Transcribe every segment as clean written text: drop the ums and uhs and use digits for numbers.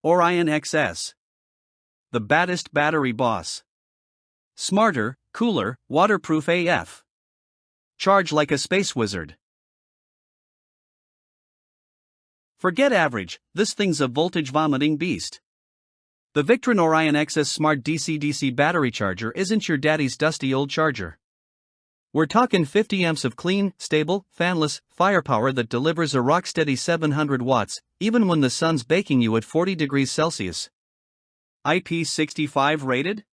Orion XS. The Baddest battery boss. Smarter, cooler, waterproof AF. Charge like a space wizard. Forget average, this thing's a voltage vomiting beast. The Victron Orion XS Smart DC-DC battery charger isn't your daddy's dusty old charger. We're talking 50 amps of clean, stable, fanless firepower that delivers a rock-steady 700 watts, even when the sun's baking you at 40 degrees Celsius. IP65 rated?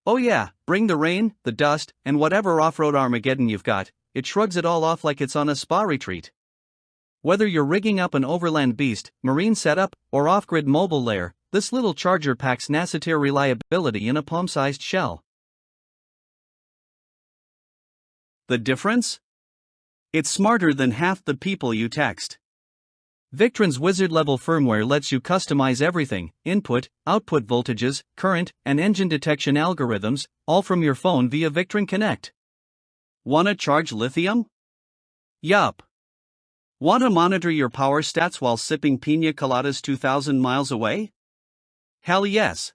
Oh yeah, bring the rain, the dust, and whatever off-road Armageddon you've got, it shrugs it all off like it's on a spa retreat. Whether you're rigging up an overland beast, marine setup, or off-grid mobile lair, this little charger packs NASA-tier reliability in a palm-sized shell. The difference? It's smarter than half the people you text. Victron's wizard-level firmware lets you customize everything: input, output voltages, current, and engine detection algorithms, all from your phone via VictronConnect. Wanna charge lithium? Yup. Wanna monitor your power stats while sipping piña coladas 2,000 miles away? Hell yes.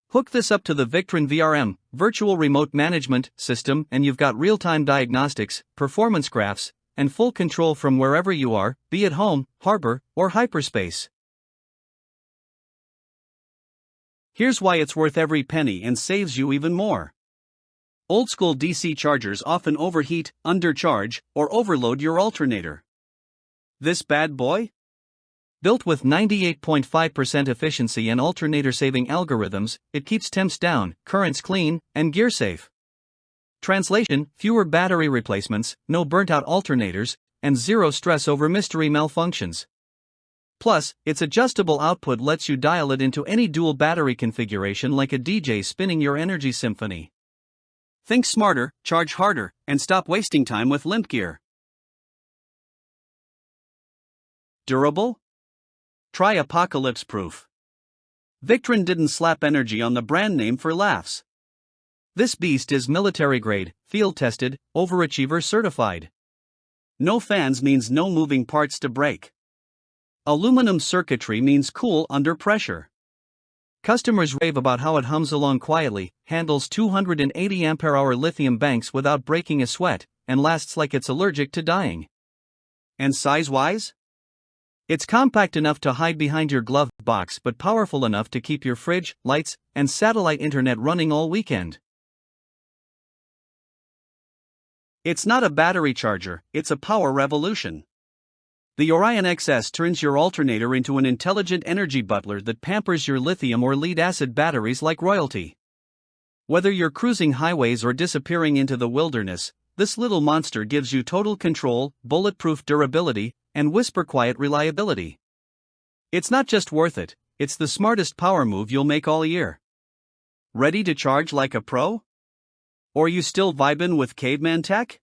Hook this up to the Victron VRM, virtual remote management system, and you've got real-time diagnostics, performance graphs, and full control from wherever you are, be it home, harbor, or hyperspace. Here's why it's worth every penny and saves you even more. Old-school DC chargers often overheat, undercharge, or overload your alternator. This bad boy? Built with 98.5% efficiency and alternator-saving algorithms, it keeps temps down, currents clean, and gear safe. Translation: fewer battery replacements, no burnt-out alternators, and zero stress over mystery malfunctions. Plus, its adjustable output lets you dial it into any dual battery configuration like a DJ spinning your energy symphony. Think smarter, charge harder, and stop wasting time with limp gear. Durable? Try Apocalypse Proof. Victron didn't slap energy on the brand name for laughs. This beast is military-grade, field-tested, overachiever certified. No fans means no moving parts to break. Aluminum circuitry means cool under pressure. Customers rave about how it hums along quietly, handles 280 ampere-hour lithium banks without breaking a sweat, and lasts like it's allergic to dying. And size-wise? It's compact enough to hide behind your glove box but powerful enough to keep your fridge, lights, and satellite internet running all weekend. It's not a battery charger, it's a power revolution. The Orion XS turns your alternator into an intelligent energy butler that pampers your lithium or lead-acid batteries like royalty. Whether you're cruising highways or disappearing into the wilderness, this little monster gives you total control, bulletproof durability, and whisper-quiet reliability. It's not just worth it, it's the smartest power move you'll make all year. Ready to charge like a pro? Or you still vibin' with caveman tech?